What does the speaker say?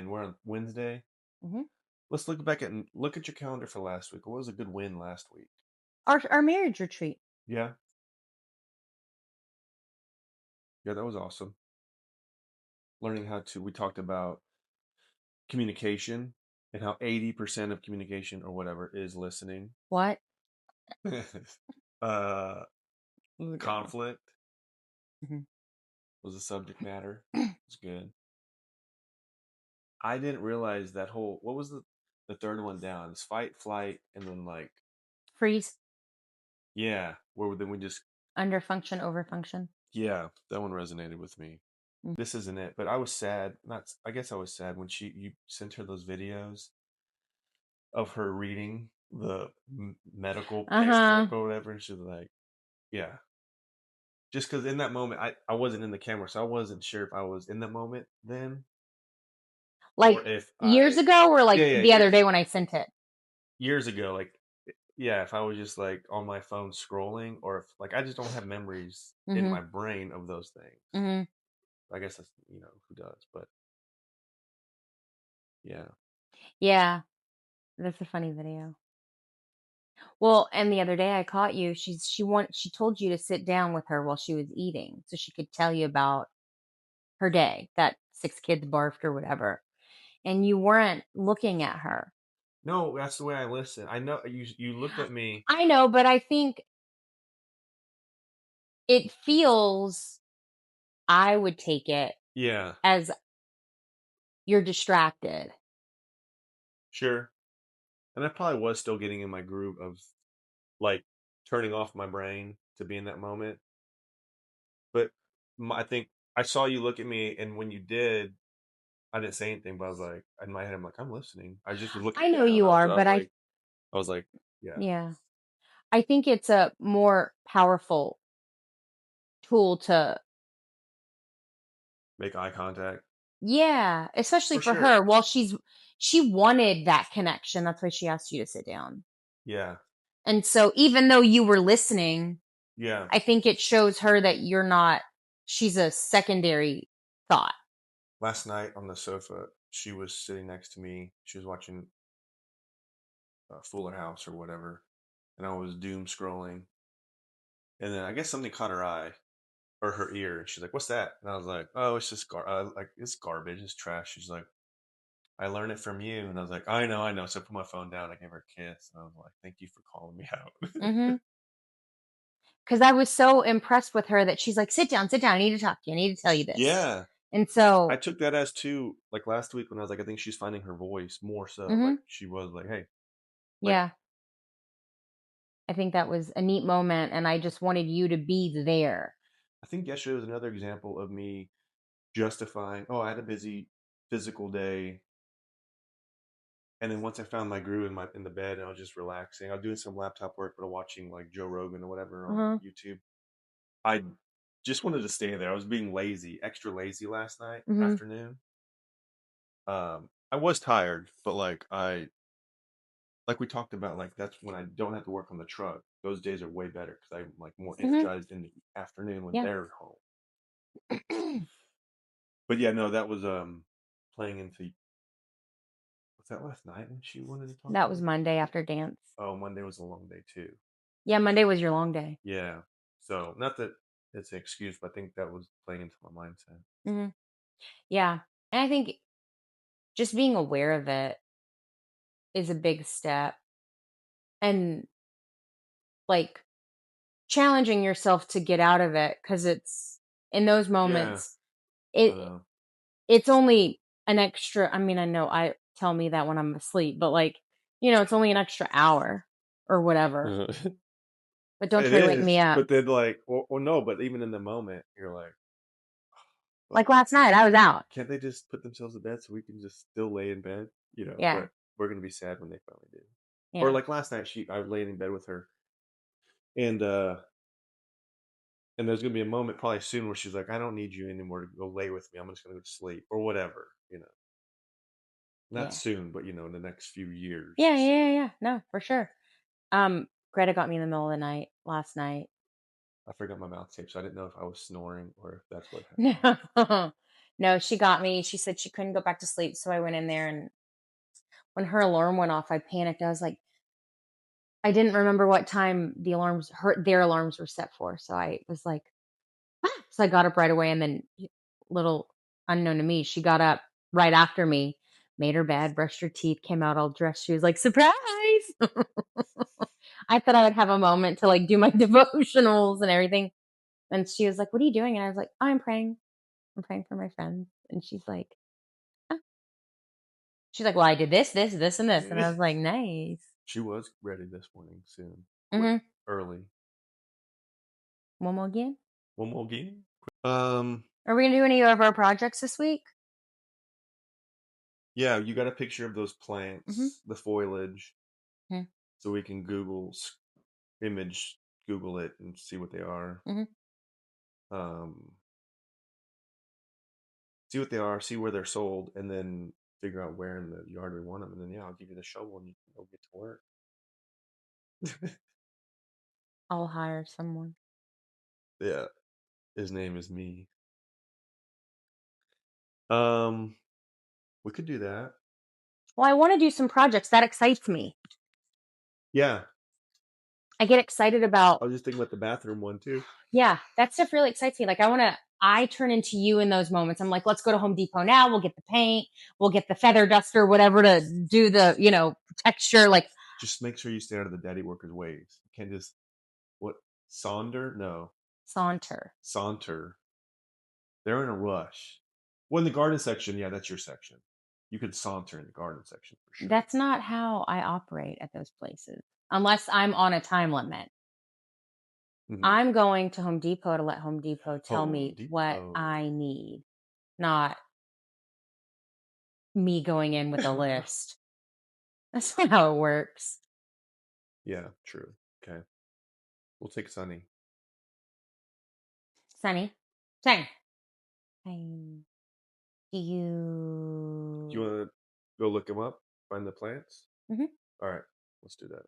again. We're on Wednesday. Hmm. Let's look at your calendar for last week. What was a good win last week? Our marriage retreat. Yeah, yeah, that was awesome. Learning how to. We talked about communication and how 80% of communication or whatever is listening. What? uh, Ridiculous. conflict Mhm. was the subject matter. It's good. I didn't realize that whole. What was the third one down? It's fight, flight, and then like Freeze, yeah, where then we just under function, over function. yeah, that one resonated with me. This isn't it, but I was sad. Not, I guess I was sad when you sent her those videos of her reading the medical Uh excerpt huh. or whatever, and she's like, yeah, just because in that moment I wasn't in the camera, so I wasn't sure if I was in the moment then or Like if years I ago, or yeah like yeah the other day when I sent it. years ago, like yeah, if I was just like on my phone scrolling, or if like I just don't have memories in Hmm. my brain of those things. Hmm. I guess that's who does, but yeah. Yeah, that's a funny video. Well, and the other day I caught you. She told you to sit down with her while she was eating, so she could tell you about her day, that 6 kids barfed or whatever, and you weren't looking at her. No, that's the way I listen. I know you looked at me. I know, but I think it feels I would take it Yeah, as you're distracted. sure. And I probably was still getting in my groove of like turning off my brain to be in that moment. But I think I saw you look at me, and when you did, I didn't say anything. But I was like, in my head, I'm like, I'm listening. I just was looking I know down. you I was, are, I was but like, I was like, yeah, yeah, I think it's a more powerful tool to, make eye contact yeah, especially for for sure. her. Well, she wanted that connection. That's why she asked you to sit down. Yeah, And so even though you were listening, yeah. I think it shows her that you're not, she's a secondary thought. Last night on the sofa, she was sitting next to me. She was watching Fuller House or whatever, and I was doom scrolling. And then I guess something caught her eye or her ear. She's like, "What's that?" And I was like, "Oh, it's just like it's garbage. It's trash." She's like, "I learned it from you." And I was like, "I know, I know." So I put my phone down. I gave her a kiss, and I was like, "Thank you for calling me out." Mhm. Cuz I was so impressed with her that she's like, "Sit down, sit down. I need to talk to you. I need to tell you this." Yeah, And I so, took that as too. Like last week when I was like, I think she's finding her voice more so. Like mhm. she was like, "Hey, like Yeah. I think that was a neat moment, and I just wanted you to be there. I think yesterday was another example of me justifying. Oh, I had a busy physical day. And then once I found my groove in the bed and I was just relaxing, I was doing some laptop work, but watching like Joe Rogan or whatever on Uh-huh. YouTube. I just wanted to stay there. I was being lazy, extra lazy last night Mhm. afternoon. I was tired, but like we talked about, like that's when I don't have to work on the truck. Those days are way better because I'm like more Mhm. energized in the afternoon when Yeah. they're home. But yeah, no, that was playing into was that last night when she wanted to talk That to was me? Monday after dance. Oh, Monday was a long day too. Yeah, Monday was your long day. Yeah. So not that it's an excuse, but I think that was playing into my mindset. Mhm. Yeah. And I think just being aware of it is a big step, and like challenging yourself to get out of it, cuz it's in those Yeah. moments I it know. it's only an extra, I mean, I know I tell me that when I'm asleep, but like, it's only an extra hour or whatever. But don't It try to wake me is, up. but then like, well, no, but even in the moment, you're like, but Like last night I was out. can't they just put themselves to bed so we can just still lay in bed? Yeah. But we're gonna be sad when they finally do. Or Yeah. like last night, I laid in bed with her, and and there's gonna be a moment probably soon where she's like, I don't need you anymore to go lay with me. I'm just gonna go to sleep or whatever. Not Yeah. soon, but in the next few years. Yeah, So yeah, yeah, yeah. No, for sure. Greta got me in the middle of the night last night. I forgot my mouth tape, so I didn't know if I was snoring or if that's what happened. No. No, she got me. She said she couldn't go back to sleep, so I went in there, and when her alarm went off, I panicked. I was like, I didn't remember what time their alarms were set for, so I was like, "Ah!" So I got up right away, and then little unknown to me, she got up right after me, made her bed, brushed her teeth, came out all dressed. She was like, "Surprise!" I thought I would have a moment to, like, do my devotionals and everything, and she was like, "What are you doing?" And I was like, "Oh, I'm praying. I'm praying for my friends." And she's like, "Oh." She's like, "Well, I did this, this, this, and this." And I was like, "Nice." She was ready this morning soon. Mhm. Early. One more again? One more game? Um, Are we gonna do any of our projects this week? yeah, you got a picture of those Mhm. plants, the foliage, Mhm. so we can image Google it and see what they are. Mhm. Um, see what they are, see where they're sold, and then figure out where in the yard we want them. And then yeah, I'll give you the shovel and you can go get to work. I'll hire someone. Yeah, his name is me. Um, we could do that. Well, I wanna do some projects. That excites me. Yeah, I get excited about I was just thinking about the bathroom one too. yeah, that stuff really excites me. Like, I turn into you in those moments. I'm like, "Let's go to Home Depot now. We'll get the paint. We'll get the feather duster, whatever to do the, texture." Like, Just make sure you stay out of the daddy workers' ways. You can't just what Sonder? No, saunter. saunter. They're in a rush. Well, in the garden section, yeah, that's your section. You could saunter in the garden section for sure. That's not how I operate at those places, unless I'm on a time limit. Mhm. I'm going to Home Depot to let Home Depot tell Home me what Depot. I need, not me going in with a list. That's not how it works. Yeah, true. Okay. We'll take Sunny. Sunny, Sunny, do Do you you? want to go look him up? Find the plants? Mhm. All right. Let's do that.